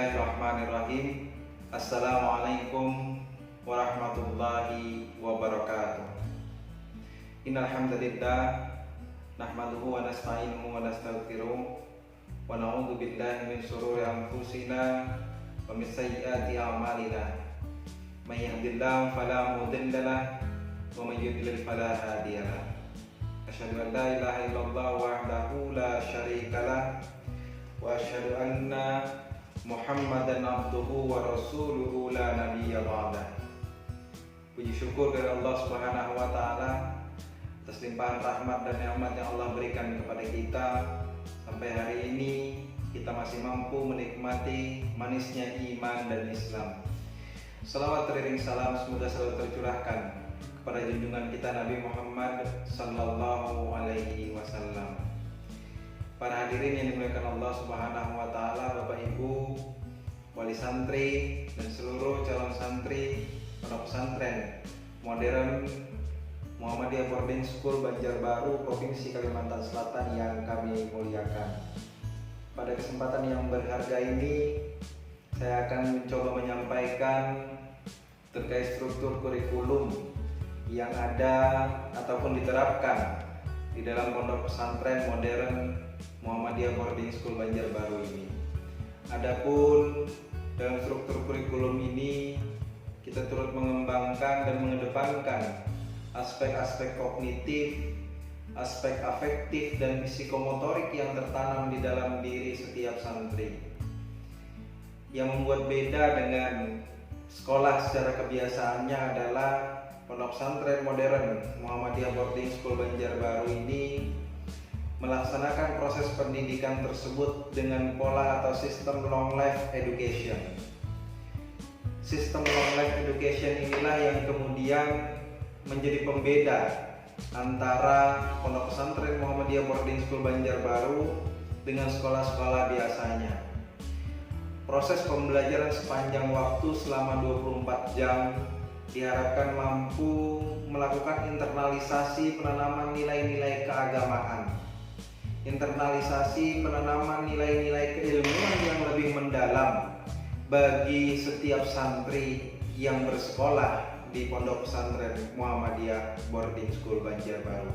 Bismillahirrahmanirrahim. Assalamualaikum warahmatullahi wabarakatuh. Innal hamdalillah nahmaduhu wa nasta'inuhu wa nastaghfiruh wa na'udzu billahi min shururi anfusina wa min sayyiati a'malina. May yahdihillahu fala mudilla lahu wa may yudlil fala hadiya lahu. Asyhadu an la ilaha illallah wahdahu la syarika lahu wa asyhadu anna Muhammadan abduhu wa rasuluhu la nabiyya ba'dah. Puji syukur dari Allah Subhanahu wa taala atas limpahan rahmat dan nikmat yang Allah berikan kepada kita. Sampai hari ini kita masih mampu menikmati manisnya iman dan Islam. Salawat teriring salam semoga selalu tercurahkan kepada junjungan kita Nabi Muhammad sallallahu alaihi wasallam. Para hadirin yang dimuliakan Allah Subhanahu wa taala, Bapak Ibu, wali santri dan seluruh calon santri pondok pesantren modern Muhammadiyah Boarding School Banjarbaru, Provinsi Kalimantan Selatan yang kami muliakan. Pada kesempatan yang berharga ini, saya akan mencoba menyampaikan terkait struktur kurikulum yang ada ataupun diterapkan di dalam pondok pesantren modern Muhammadiyah Boarding School Banjarbaru ini. Adapun dalam struktur kurikulum ini kita turut mengembangkan dan mengedepankan aspek-aspek kognitif, aspek afektif dan psikomotorik yang tertanam di dalam diri setiap santri. Yang membuat beda dengan sekolah secara kebiasaannya adalah pondok pesantren modern Muhammadiyah Boarding School Banjarbaru ini melaksanakan proses pendidikan tersebut dengan pola atau sistem long life education. Sistem long life education inilah yang kemudian menjadi pembeda antara pondok pesantren Muhammadiyah Boarding School Banjarbaru dengan sekolah-sekolah biasanya. Proses pembelajaran sepanjang waktu selama 24 jam diharapkan mampu melakukan internalisasi penanaman nilai-nilai keagamaan, internalisasi penanaman nilai-nilai keilmuan yang lebih mendalam bagi setiap santri yang bersekolah di pondok pesantren Muhammadiyah Boarding School Banjarbaru.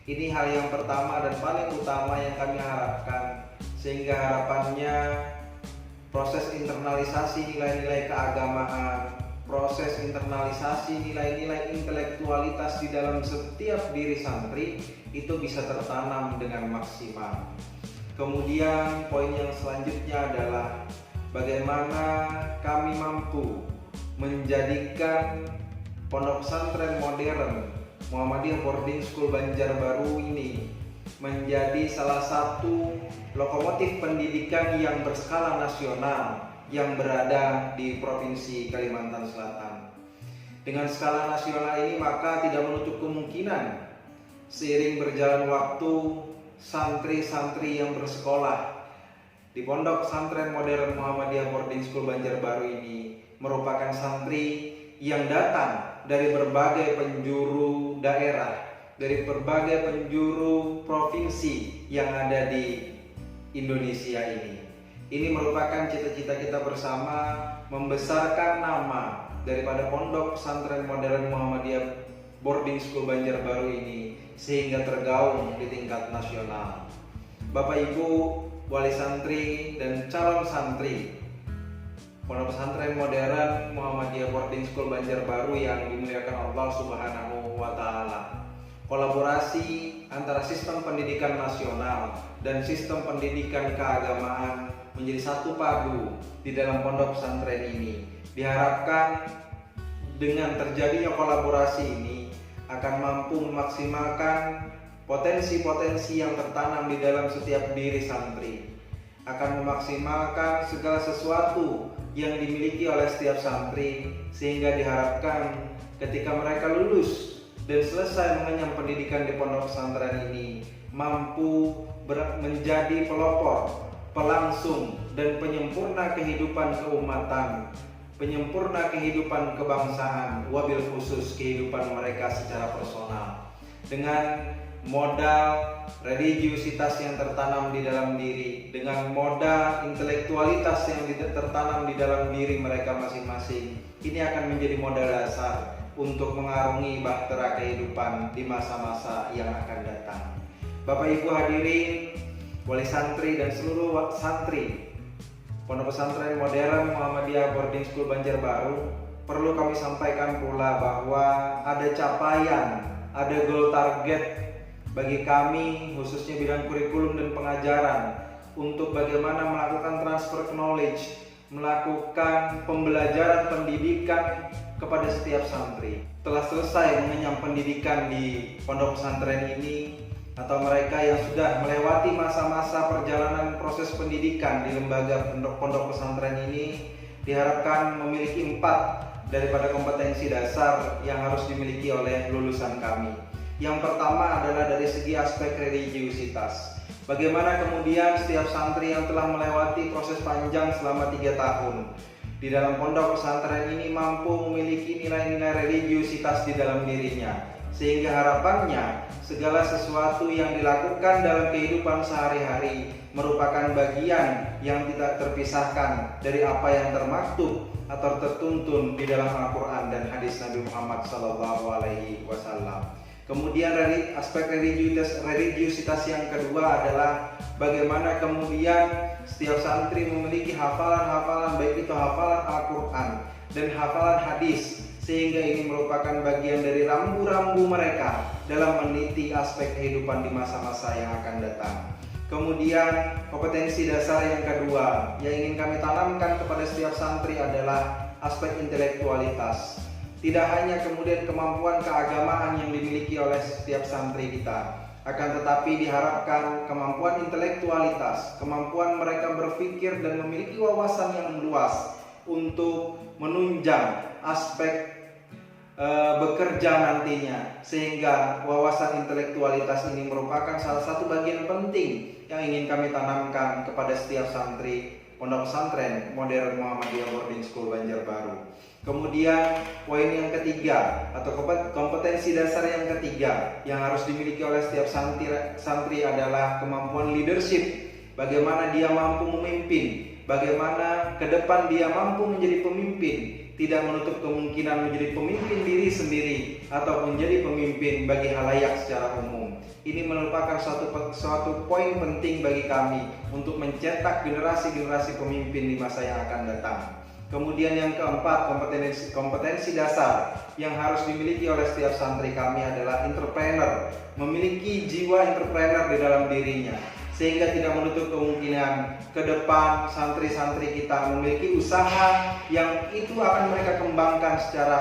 Ini hal yang pertama dan paling utama yang kami harapkan, sehingga harapannya proses internalisasi nilai-nilai keagamaan, proses internalisasi nilai-nilai intelektualitas di dalam setiap diri santri itu bisa tertanam dengan maksimal. Kemudian poin yang selanjutnya adalah bagaimana kami mampu menjadikan pondok pesantren modern Muhammadiyah Boarding School Banjarbaru ini menjadi salah satu lokomotif pendidikan yang berskala nasional yang berada di Provinsi Kalimantan Selatan. Dengan skala nasional ini maka tidak menutup kemungkinan seiring berjalan waktu santri-santri yang bersekolah di pondok pesantren modern Muhammadiyah Boarding School Banjarbaru ini merupakan santri yang datang dari berbagai penjuru daerah, dari berbagai penjuru provinsi yang ada di Indonesia ini. Ini merupakan cita-cita kita bersama membesarkan nama daripada pondok pesantren modern Muhammadiyah Boarding School Banjarbaru ini sehingga tergaung di tingkat nasional. Bapak Ibu, wali santri dan calon santri pondok pesantren modern Muhammadiyah Boarding School Banjarbaru yang dimuliakan Allah Subhanahu wa taala. Kolaborasi antara sistem pendidikan nasional dan sistem pendidikan keagamaan menjadi satu padu di dalam pondok pesantren ini. Diharapkan dengan terjadinya kolaborasi ini akan mampu memaksimalkan potensi-potensi yang tertanam di dalam setiap diri santri, akan memaksimalkan segala sesuatu yang dimiliki oleh setiap santri, sehingga diharapkan ketika mereka lulus dan selesai mengenyam pendidikan di pondok pesantren ini mampu menjadi pelopor, pelangsung dan penyempurna kehidupan keumatan, penyempurna kehidupan kebangsaan, wabil khusus kehidupan mereka secara personal, dengan modal religiusitas yang tertanam di dalam diri, dengan modal intelektualitas yang tertanam di dalam diri mereka masing-masing. Ini akan menjadi modal dasar untuk mengarungi bahtera kehidupan di masa-masa yang akan datang. Bapak Ibu hadirin, wali santri dan seluruh santri Pondok Pesantren Modern Muhammadiyah Boarding School Banjarbaru, perlu kami sampaikan pula bahwa ada capaian, ada goal target bagi kami, khususnya bidang kurikulum dan pengajaran, untuk bagaimana melakukan transfer knowledge, melakukan pembelajaran pendidikan kepada setiap santri. Telah selesai mengenyam pendidikan di pondok pesantren ini, atau mereka yang sudah melewati masa-masa perjalanan proses pendidikan di lembaga pondok pesantren ini, diharapkan memiliki 4 daripada kompetensi dasar yang harus dimiliki oleh lulusan kami. Yang pertama adalah dari segi aspek religiusitas. Bagaimana kemudian setiap santri yang telah melewati proses panjang selama 3 tahun di dalam pondok pesantren ini mampu memiliki nilai-nilai religiusitas di dalam dirinya, sehingga harapannya segala sesuatu yang dilakukan dalam kehidupan sehari-hari merupakan bagian yang tidak terpisahkan dari apa yang termaktub atau tertuntun di dalam Al-Quran dan hadis Nabi Muhammad SAW. Kemudian dari aspek religiusitas yang kedua adalah bagaimana kemudian setiap santri memiliki hafalan-hafalan, baik itu hafalan Al-Quran dan hafalan hadis, sehingga ini merupakan bagian dari rambu-rambu mereka dalam meniti aspek kehidupan di masa-masa yang akan datang. Kemudian kompetensi dasar yang kedua yang ingin kami tanamkan kepada setiap santri adalah aspek intelektualitas. Tidak hanya kemudian kemampuan keagamaan yang dimiliki oleh setiap santri kita, akan tetapi diharapkan kemampuan intelektualitas, kemampuan mereka berpikir dan memiliki wawasan yang luas untuk menunjang aspek bekerja nantinya, sehingga wawasan intelektualitas ini merupakan salah satu bagian penting yang ingin kami tanamkan kepada setiap santri Pondok Pesantren Modern Muhammadiyah Boarding School Banjarbaru. Kemudian poin yang ketiga atau kompetensi dasar yang ketiga yang harus dimiliki oleh setiap santri adalah kemampuan leadership. Bagaimana dia mampu memimpin, bagaimana ke depan dia mampu menjadi pemimpin, tidak menutup kemungkinan menjadi pemimpin diri sendiri atau menjadi pemimpin bagi halayak secara umum. Ini merupakan suatu poin penting bagi kami untuk mencetak generasi-generasi pemimpin di masa yang akan datang. Kemudian yang keempat, kompetensi dasar yang harus dimiliki oleh setiap santri kami adalah entrepreneur, memiliki jiwa entrepreneur di dalam dirinya, sehingga tidak menutup kemungkinan ke depan santri-santri kita memiliki usaha yang itu akan mereka kembangkan secara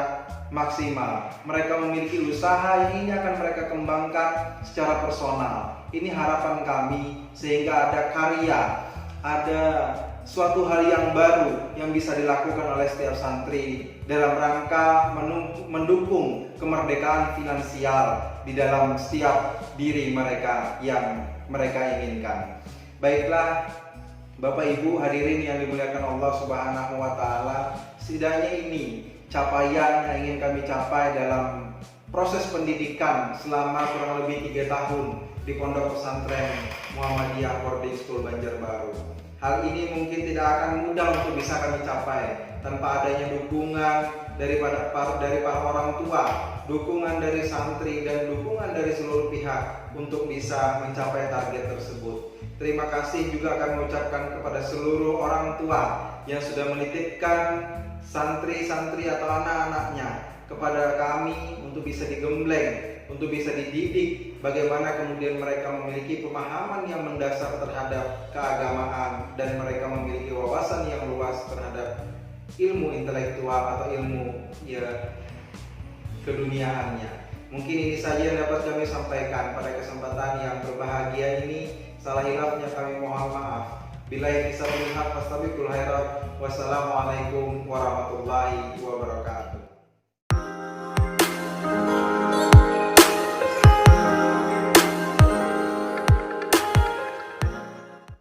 maksimal. Mereka memiliki usaha yang ini akan mereka kembangkan secara personal. Ini harapan kami, sehingga ada karya, ada suatu hal yang baru yang bisa dilakukan oleh setiap santri dalam rangka mendukung kemerdekaan finansial di dalam setiap diri mereka yang mereka inginkan. Baiklah Bapak Ibu hadirin yang dimuliakan Allah Subhanahu wa taala, setidaknya ini capaian yang ingin kami capai dalam proses pendidikan selama kurang lebih 3 tahun di Pondok Pesantren Muhammadiyah Boarding School Banjarbaru. Hal ini mungkin tidak akan mudah untuk bisa kami capai tanpa adanya dukungan dari para orang tua, dukungan dari santri, dan dukungan dari seluruh pihak untuk bisa mencapai target tersebut. Terima kasih juga kami ucapkan kepada seluruh orang tua yang sudah menitipkan santri-santri atau anak-anaknya kepada kami untuk bisa digembleng, untuk bisa dididik, bagaimana kemudian mereka memiliki pemahaman yang mendasar terhadap keagamaan dan mereka memiliki wawasan yang luas terhadap ilmu intelektual atau ilmu keduniaannya. Mungkin ini saja yang dapat kami sampaikan pada kesempatan yang berbahagia ini. Salah hilafnya kami mohon maaf. Billahi taufiq wal hidayah. Wassalamualaikum warahmatullahi wabarakatuh.